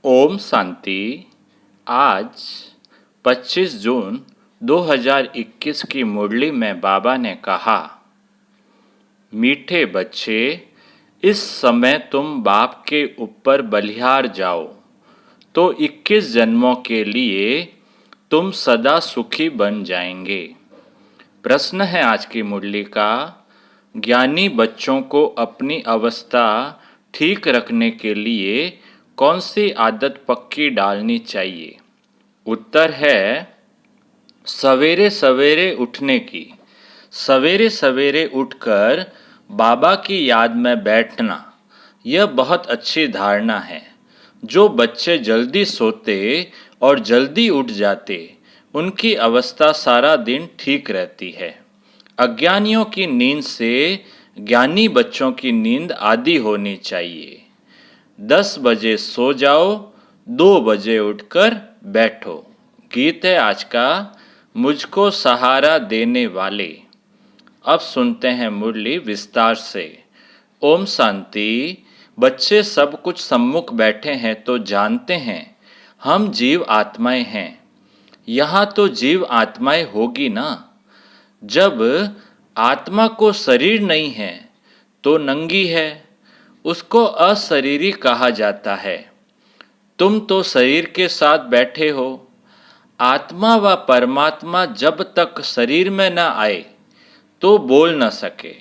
ओम शांति। आज 25 जून 2021 की मुरली में बाबा ने कहा, मीठे बच्चे, इस समय तुम बाप के ऊपर बलिहार जाओ तो 21 जन्मों के लिए तुम सदा सुखी बन जाएंगे। प्रश्न है आज की मुरली का, ज्ञानी बच्चों को अपनी अवस्था ठीक रखने के लिए कौन सी आदत पक्की डालनी चाहिए? उत्तर है सवेरे सवेरे उठने की। सवेरे सवेरे उठकर बाबा की याद में बैठना, यह बहुत अच्छी धारणा है। जो बच्चे जल्दी सोते और जल्दी उठ जाते, उनकी अवस्था सारा दिन ठीक रहती है। अज्ञानियों की नींद से ज्ञानी बच्चों की नींद आधी होनी चाहिए। 10 बजे सो जाओ, 2 बजे उठकर बैठो। गीत है आज का, मुझको सहारा देने वाले। अब सुनते हैं मुरली विस्तार से। ओम शांति। बच्चे सब कुछ सम्मुख बैठे हैं तो जानते हैं हम जीव आत्माएं हैं। यहाँ तो जीव आत्माएं होगी ना। जब आत्मा को शरीर नहीं है तो नंगी है, उसको अशरीरी कहा जाता है। तुम तो शरीर के साथ बैठे हो। आत्मा व परमात्मा जब तक शरीर में न आए तो बोल न सके।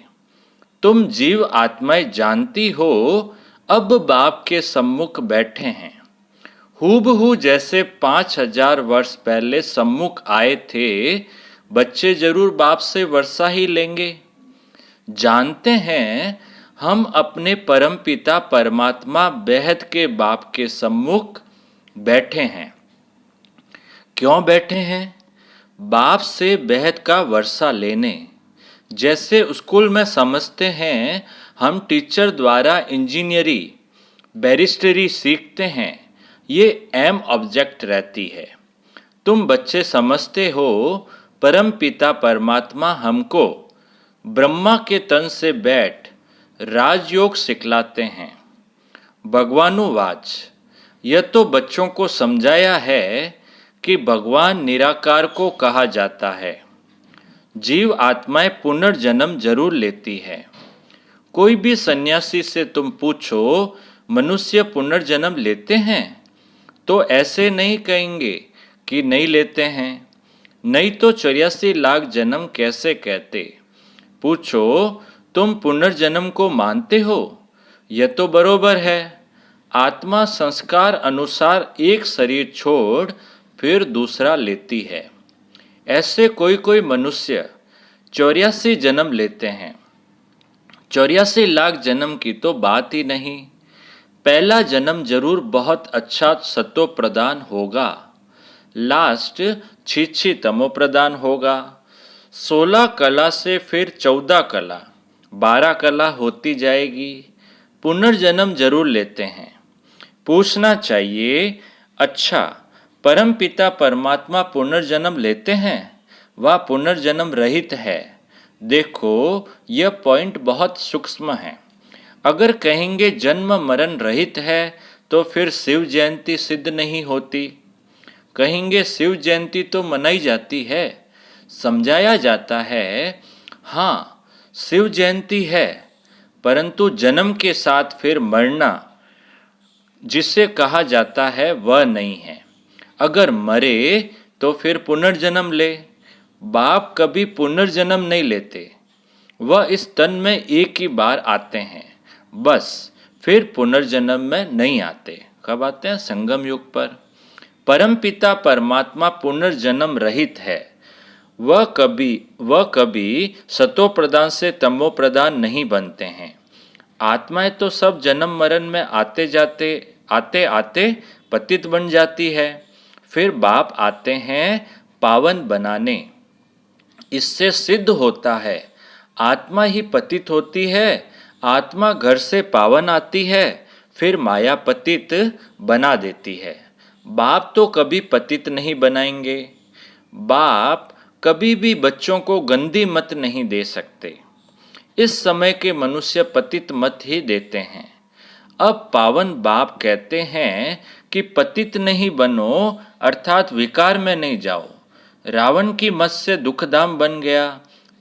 तुम जीव आत्माएं जानती हो, अब बाप के सम्मुख बैठे हैं। हूबहू जैसे 5000 वर्ष पहले सम्मुख आए थे, बच्चे जरूर बाप से वर्षा ही लेंगे। जानते हैं हम अपने परमपिता परमात्मा बेहद के बाप के सम्मुख बैठे हैं। क्यों बैठे हैं? बाप से बेहद का वर्षा लेने। जैसे स्कूल में समझते हैं हम टीचर द्वारा इंजीनियरी बैरिस्टरी सीखते हैं, ये एम ऑब्जेक्ट रहती है। तुम बच्चे समझते हो परमपिता परमात्मा हमको ब्रह्मा के तन से बैठ राजयोग सिखलाते हैं। भगवानुवाच। यह तो बच्चों को समझाया है कि भगवान निराकार को कहा जाता है। जीव आत्माएं पुनर्जन्म जरूर लेती है। कोई भी सन्यासी से तुम पूछो मनुष्य पुनर्जन्म लेते हैं तो ऐसे नहीं कहेंगे कि नहीं लेते हैं, नहीं तो 84 लाख जन्म कैसे कहते। पूछो तुम पुनर्जन्म को मानते हो? यह तो बरोबर है। आत्मा संस्कार अनुसार एक शरीर छोड़ फिर दूसरा लेती है। ऐसे कोई कोई मनुष्य 84 जन्म लेते हैं। 84 लाख जन्म की तो बात ही नहीं। पहला जन्म जरूर बहुत अच्छा सतो प्रदान होगा, लास्ट छी तमो प्रदान होगा। 16 कला से फिर 14 कला, 12 कला होती जाएगी। पुनर्जन्म जरूर लेते हैं। पूछना चाहिए, अच्छा परमपिता परमात्मा पुनर्जन्म लेते हैं व पुनर्जन्म रहित है? देखो यह पॉइंट बहुत सूक्ष्म है। अगर कहेंगे जन्म मरण रहित है तो फिर शिव जयंती सिद्ध नहीं होती। कहेंगे शिव जयंती तो मनाई जाती है, समझाया जाता है। हाँ शिव जयंती है, परंतु जन्म के साथ फिर मरना जिसे कहा जाता है वह नहीं है। अगर मरे तो फिर पुनर्जन्म ले। बाप कभी पुनर्जन्म नहीं लेते, वह इस तन में एक ही बार आते हैं, बस फिर पुनर्जन्म में नहीं आते। कब आते हैं? संगम युग पर। परमपिता परमात्मा पुनर्जन्म रहित है। वह कभी सतो प्रदान से तमो प्रदान नहीं बनते हैं। आत्माएं तो सब जन्म मरण में आते आते पतित बन जाती है। फिर बाप आते हैं पावन बनाने। इससे सिद्ध होता है आत्मा ही पतित होती है, आत्मा घर से पावन आती है, फिर माया पतित बना देती है। बाप तो कभी पतित नहीं बनाएंगे। बाप कभी भी बच्चों को गंदी मत नहीं दे सकते। इस समय के मनुष्य पतित मत ही देते हैं। अब पावन बाप कहते हैं कि पतित नहीं बनो, अर्थात विकार में नहीं जाओ। रावण की मत से दुखधाम बन गया,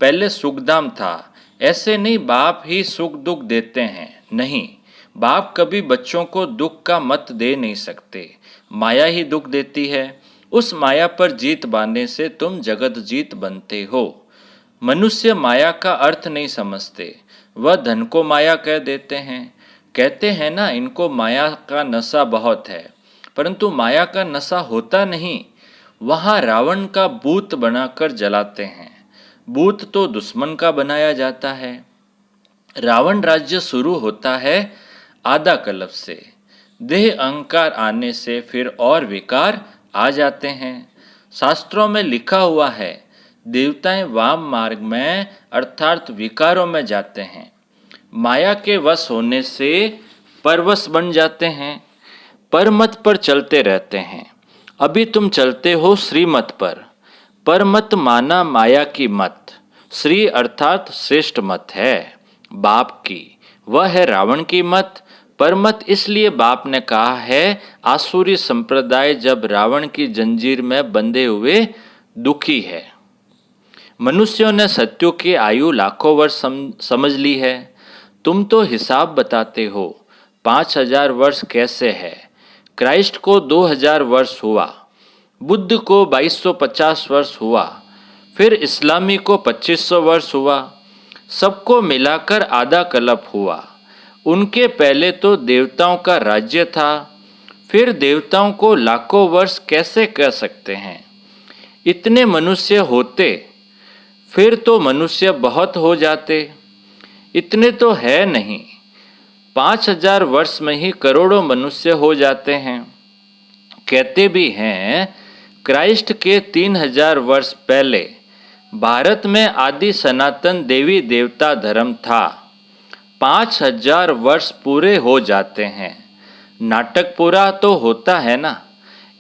पहले सुखधाम था। ऐसे नहीं बाप ही सुख दुख देते हैं, नहीं, बाप कभी बच्चों को दुख का मत दे नहीं सकते, माया ही दुख देती है। उस माया पर जीत पाने से तुम जगत जीत बनते हो। मनुष्य माया का अर्थ नहीं समझते, वह धन को माया कह देते हैं। कहते हैं ना, इनको माया का नशा बहुत है, परंतु माया का नशा होता नहीं, वहाँ रावण का भूत बनाकर जलाते हैं। भूत तो दुश्मन का बनाया जाता है। रावण राज्य शुरू होता है आधा कल्प से, देह अहंकार आने से फिर और विकार आ जाते हैं। शास्त्रों में लिखा हुआ है, देवताएं वाम मार्ग में अर्थात विकारों में जाते हैं, माया के वश होने से परवश बन जाते हैं, परमत पर चलते रहते हैं। अभी तुम चलते हो श्रीमत पर। परमत माना माया की मत, श्री अर्थात श्रेष्ठ मत है बाप की, वह है रावण की मत। परमत इसलिए बाप ने कहा है, आसुरी संप्रदाय जब रावण की जंजीर में बंधे हुए दुखी है। मनुष्यों ने सत्यों की आयु लाखों वर्ष समझ ली है। तुम तो हिसाब बताते हो, 5000 वर्ष कैसे है। क्राइस्ट को 2000 वर्ष हुआ, बुद्ध को 2250 वर्ष हुआ, फिर इस्लामी को 2500 वर्ष हुआ, सबको मिलाकर आधा कल्प हुआ। उनके पहले तो देवताओं का राज्य था, फिर देवताओं को लाखों वर्ष कैसे कह सकते हैं। इतने मनुष्य होते फिर तो मनुष्य बहुत हो जाते, इतने तो है नहीं, 5000 वर्ष में ही करोड़ों मनुष्य हो जाते हैं। कहते भी हैं, क्राइस्ट के 3000 वर्ष पहले भारत में आदि सनातन देवी देवता धर्म था। 5000 वर्ष पूरे हो जाते हैं, नाटक पूरा तो होता है ना।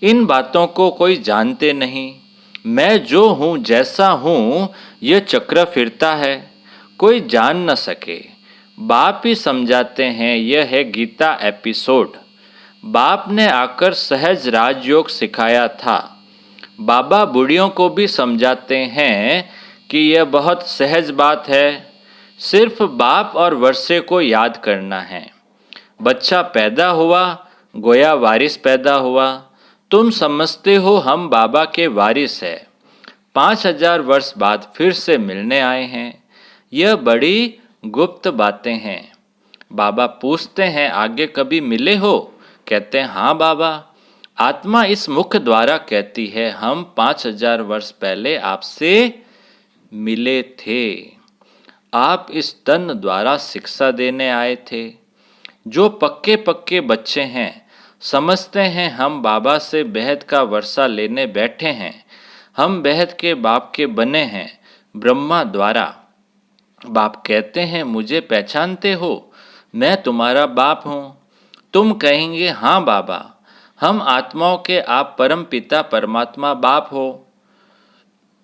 इन बातों को कोई जानते नहीं। मैं जो हूँ जैसा हूँ, यह चक्र फिरता है, कोई जान न सके। बाप ही समझाते हैं, यह है गीता एपिसोड। बाप ने आकर सहज राजयोग सिखाया था। बाबा बूढ़ियों को भी समझाते हैं कि यह बहुत सहज बात है, सिर्फ बाप और वर्षे को याद करना है। बच्चा पैदा हुआ, गोया वारिस पैदा हुआ। तुम समझते हो हम बाबा के वारिस है, 5000 वर्ष बाद फिर से मिलने आए हैं। यह बड़ी गुप्त बातें हैं। बाबा पूछते हैं, आगे कभी मिले हो? कहते हैं, हाँ बाबा। आत्मा इस मुख द्वारा कहती है, हम 5000 वर्ष पहले आपसे मिले थे। आप इस तन द्वारा शिक्षा देने आए थे। जो पक्के पक्के बच्चे हैं समझते हैं हम बाबा से बेहद का वर्षा लेने बैठे हैं। हम बेहद के बाप के बने हैं ब्रह्मा द्वारा। बाप कहते हैं, मुझे पहचानते हो? मैं तुम्हारा बाप हूँ। तुम कहेंगे, हाँ बाबा, हम आत्माओं के आप परम पिता परमात्मा बाप हो।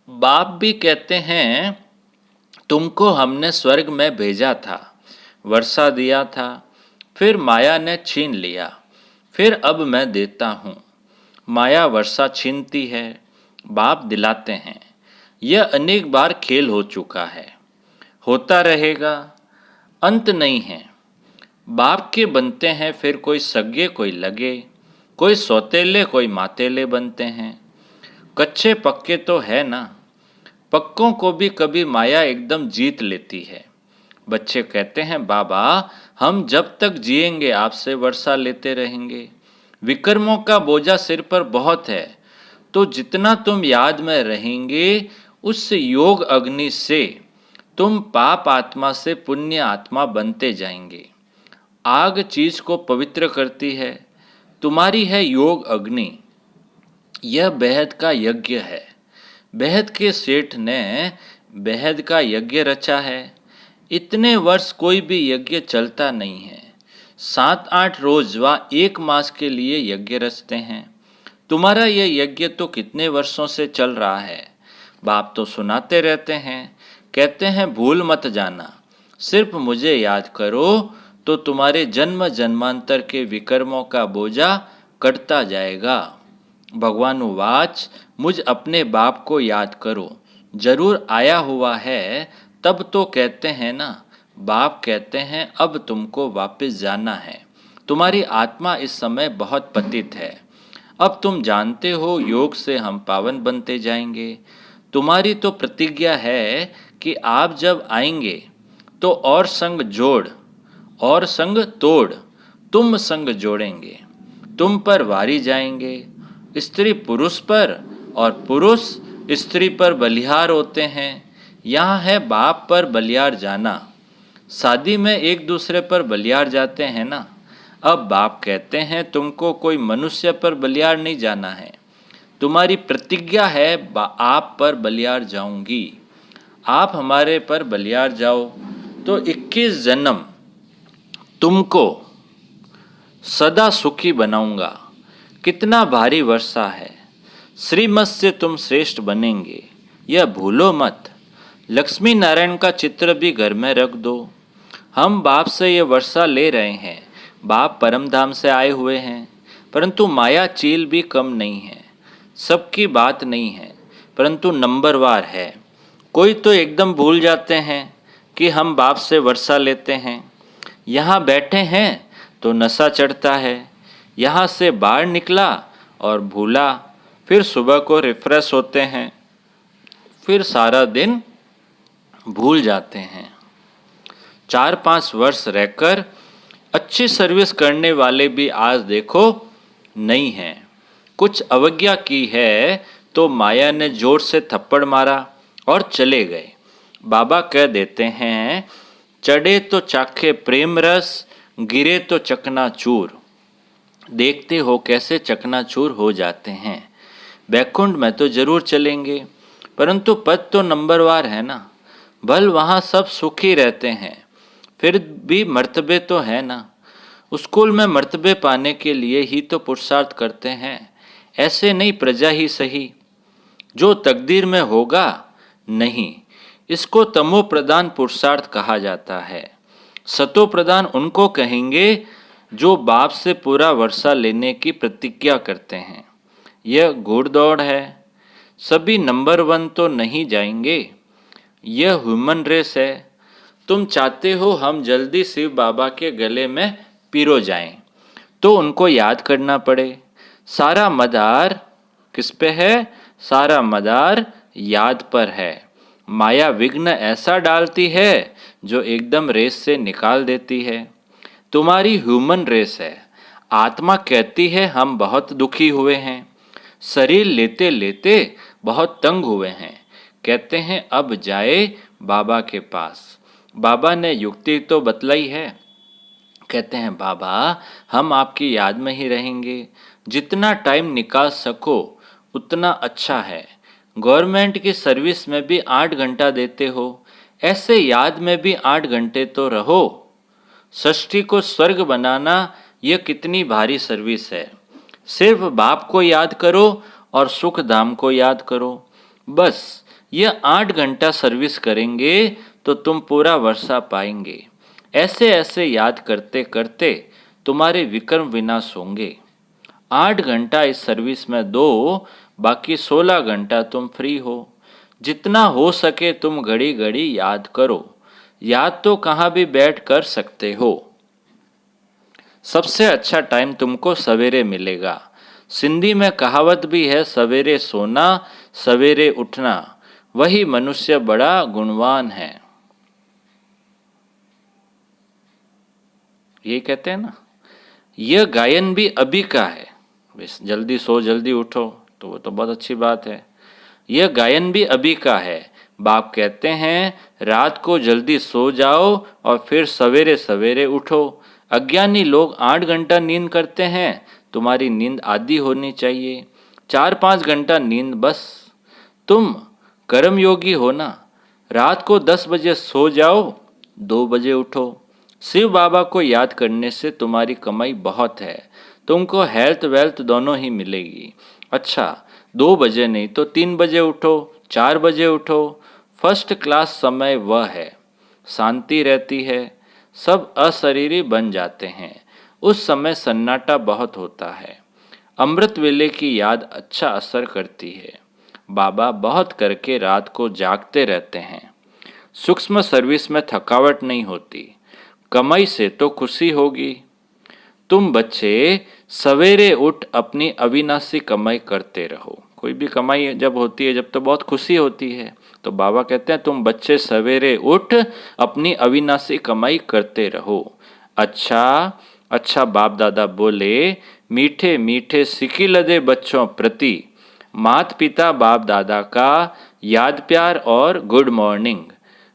बाप भी कहते हैं, तुमको हमने स्वर्ग में भेजा था, वर्षा दिया था, फिर माया ने छीन लिया, फिर अब मैं देता हूँ। माया वर्षा छीनती है, बाप दिलाते हैं। यह अनेक बार खेल हो चुका है, होता रहेगा, अंत नहीं है। बाप के बनते हैं, फिर कोई सगे कोई लगे, कोई सौतेले कोई मातेले बनते हैं। कच्चे पक्के तो है ना, पक्कों को भी कभी माया एकदम जीत लेती है। बच्चे कहते हैं, बाबा हम जब तक जिएंगे आपसे वर्षा लेते रहेंगे। विकर्मों का बोझा सिर पर बहुत है, तो जितना तुम याद में रहेंगे उस योग अग्नि से तुम पाप आत्मा से पुण्य आत्मा बनते जाएंगे। आग चीज को पवित्र करती है, तुम्हारी है योग अग्नि। यह बेहद का यज्ञ है। बेहद के सेठ ने बेहद का यज्ञ रचा है। इतने वर्ष कोई भी यज्ञ चलता नहीं है। 7-8 रोज व 1 मास के लिए यज्ञ रचते हैं। तुम्हारा यह यज्ञ तो कितने वर्षों से चल रहा है। बाप तो सुनाते रहते हैं, कहते हैं भूल मत जाना, सिर्फ मुझे याद करो तो तुम्हारे जन्म जन्मांतर के विकर्मों का बोझा कटता जाएगा। भगवानुवाच, मुझ अपने बाप को याद करो, जरूर आया हुआ है, तब तो कहते हैं ना। बाप कहते हैं अब तुमको वापस जाना है, तुम्हारी आत्मा इस समय बहुत पतित है। अब तुम जानते हो योग से हम पावन बनते जाएंगे। तुम्हारी तो प्रतिज्ञा है कि आप जब आएंगे तो और संग जोड़ और संग तोड़, तुम संग जोड़ेंगे। तुम पर वारी जाएंगे, स्त्री पुरुष पर और पुरुष स्त्री पर बलिहार होते हैं। यहाँ है बाप पर बलिहार जाना। शादी में एक दूसरे पर बलिहार जाते हैं ना। अब बाप कहते हैं तुमको कोई मनुष्य पर बलिहार नहीं जाना है। तुम्हारी प्रतिज्ञा है आप पर बलिहार जाऊंगी। आप हमारे पर बलिहार जाओ तो 21 जन्म तुमको सदा सुखी बनाऊंगा। कितना भारी वर्षा है, श्रीमत से तुम श्रेष्ठ बनेंगे, यह भूलो मत। लक्ष्मी नारायण का चित्र भी घर में रख दो। हम बाप से ये वर्षा ले रहे हैं। बाप परम धाम से आए हुए हैं, परंतु माया चील भी कम नहीं है। सबकी बात नहीं है, परंतु नंबरवार है। कोई तो एकदम भूल जाते हैं कि हम बाप से वर्षा लेते हैं। यहाँ बैठे हैं तो नशा चढ़ता है, यहाँ से बाहर निकला और भूला, फिर सुबह को रिफ्रेश होते हैं, फिर सारा दिन भूल जाते हैं। 4-5 वर्ष रहकर अच्छी सर्विस करने वाले भी आज देखो नहीं हैं। कुछ अवज्ञा की है तो माया ने जोर से थप्पड़ मारा और चले गए। बाबा कह देते हैं, चढ़े तो चाखे प्रेम रस, गिरे तो चकनाचूर। देखते हो कैसे चकनाचूर हो जाते हैं। बैकुंठ में तो जरूर चलेंगे, परंतु पद तो नंबरवार है ना। भल वहाँ सब सुखी रहते हैं, फिर भी मर्तबे तो है ना। स्कूल में मर्तबे पाने के लिए ही तो पुरुषार्थ करते हैं, ऐसे नहीं प्रजा ही सही। जो तकदीर में होगा नहीं, इसको तमो प्रधान पुरुषार्थ कहा जाता है। सतो प्रधान उनको कहेंगे जो बाप से पूरा वर्षा लेने की प्रतिज्ञा करते हैं। यह घुड़दौड़ है, सभी नंबर 1 तो नहीं जाएंगे। यह ह्यूमन रेस है। तुम चाहते हो हम जल्दी शिव बाबा के गले में पिरो जाएं, तो उनको याद करना पड़े। सारा मदार किस पे है? सारा मदार याद पर है। माया विघ्न ऐसा डालती है जो एकदम रेस से निकाल देती है। तुम्हारी ह्यूमन रेस है। आत्मा कहती है हम बहुत दुखी हुए हैं, शरीर लेते लेते बहुत तंग हुए हैं। कहते हैं अब जाए बाबा के पास। बाबा ने युक्ति तो बतलाई है। कहते हैं बाबा हम आपकी याद में ही रहेंगे, जितना टाइम निकाल सको उतना अच्छा है। गवर्नमेंट की सर्विस में भी 8 घंटा देते हो, ऐसे याद में भी 8 घंटे तो रहो। सृष्टि को स्वर्ग बनाना यह कितनी भारी सर्विस है। सिर्फ बाप को याद करो और सुख धाम को याद करो। बस यह 8 घंटा सर्विस करेंगे तो तुम पूरा वर्षा पाएंगे। ऐसे ऐसे याद करते करते तुम्हारे विक्रम विनाश होंगे। 8 घंटा इस सर्विस में दो, बाकी 16 घंटा तुम फ्री हो। जितना हो सके तुम घड़ी घड़ी याद करो। याद तो कहाँ भी बैठ कर सकते हो। सबसे अच्छा टाइम तुमको सवेरे मिलेगा। सिंधी में कहावत भी है, सवेरे सोना सवेरे उठना, वही मनुष्य बड़ा गुणवान है। ये कहते हैं ना। यह गायन भी अभी का है। जल्दी सो जल्दी उठो, तो वो तो बहुत अच्छी बात है। यह गायन भी अभी का है। बाप कहते हैं रात को जल्दी सो जाओ और फिर सवेरे सवेरे उठो। अज्ञानी लोग 8 घंटा नींद करते हैं, तुम्हारी नींद आधी होनी चाहिए, 4-5 घंटा नींद बस। तुम कर्मयोगी हो ना। रात को 10 बजे सो जाओ, 2 बजे उठो। शिव बाबा को याद करने से तुम्हारी कमाई बहुत है। तुमको हेल्थ वेल्थ दोनों ही मिलेगी। अच्छा 2 बजे नहीं तो 3 बजे उठो, 4 बजे उठो। फर्स्ट क्लास समय वह है, शांति रहती है, सब अशरीरी बन जाते हैं। उस समय सन्नाटा बहुत होता है। अमृत वेले की याद अच्छा असर करती है। बाबा बहुत करके रात को जागते रहते हैं। सूक्ष्म सर्विस में थकावट नहीं होती, कमाई से तो खुशी होगी। तुम बच्चे सवेरे उठ अपनी अविनाशी कमाई करते रहो। कोई भी कमाई जब होती है, जब तो बहुत खुशी होती है। तो बाबा कहते हैं तुम बच्चे सवेरे उठ अपनी अविनाशी कमाई करते रहो। अच्छा अच्छा बाप दादा बोले, मीठे मीठे सिकी लदे बच्चों प्रति माता पिता बाप दादा का याद प्यार और गुड मॉर्निंग।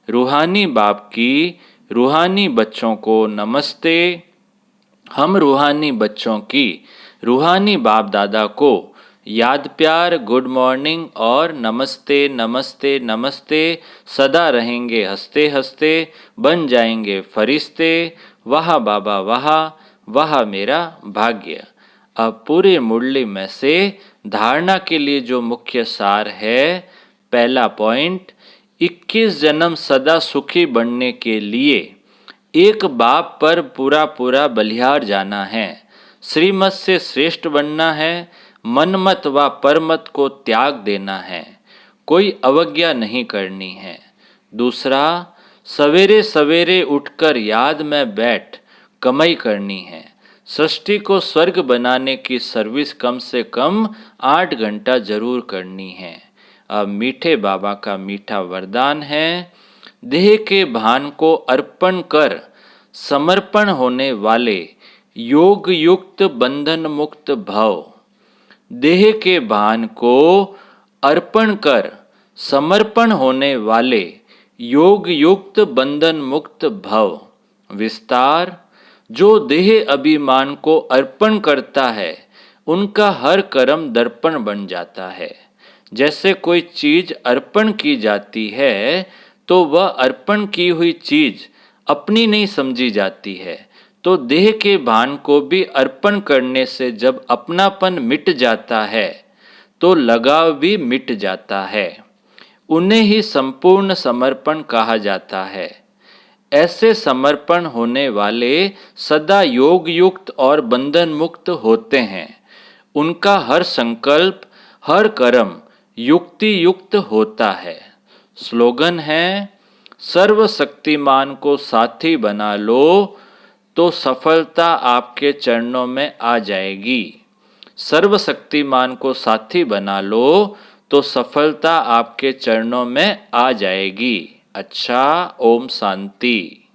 रूहानी बाप की रूहानी बच्चों को नमस्ते। हम रूहानी बच्चों की रूहानी बाप दादा को याद प्यार गुड मॉर्निंग और नमस्ते नमस्ते नमस्ते सदा रहेंगे हंसते हंसते, बन जाएंगे फरिश्ते। वाह बाबा वाह, वाह मेरा भाग्य। अब पूरे मुरली में से धारणा के लिए जो मुख्य सार है, पहला पॉइंट, 21 जन्म सदा सुखी बनने के लिए एक बाप पर पूरा पूरा बलिहार जाना है। श्रीमत से श्रेष्ठ बनना है। मनमत व परमत को त्याग देना है। कोई अवज्ञा नहीं करनी है। दूसरा, सवेरे सवेरे उठकर याद में बैठ कमाई करनी है। सृष्टि को स्वर्ग बनाने की सर्विस कम से कम 8 घंटा जरूर करनी है। अब मीठे बाबा का मीठा वरदान है, देह के भान को अर्पण कर समर्पण होने वाले योग युक्त बंधन मुक्त भव। देह के भान को अर्पण कर समर्पण होने वाले योग युक्त बंधन मुक्त भव। विस्तार, जो देह अभिमान को अर्पण करता है उनका हर कर्म दर्पण बन जाता है। जैसे कोई चीज अर्पण की जाती है तो वह अर्पण की हुई चीज अपनी नहीं समझी जाती है। तो देह के भान को भी अर्पण करने से जब अपनापन मिट जाता है तो लगाव भी मिट जाता है। उन्हें ही संपूर्ण समर्पण कहा जाता है। ऐसे समर्पण होने वाले सदा योग युक्त और बंधन मुक्त होते हैं। उनका हर संकल्प हर कर्म युक्ति युक्त होता है। स्लोगन है, सर्वशक्तिमान को साथी बना लो तो सफलता आपके चरणों में आ जाएगी। सर्वशक्तिमान को साथी बना लो तो सफलता आपके चरणों में आ जाएगी। अच्छा, ओम शांति।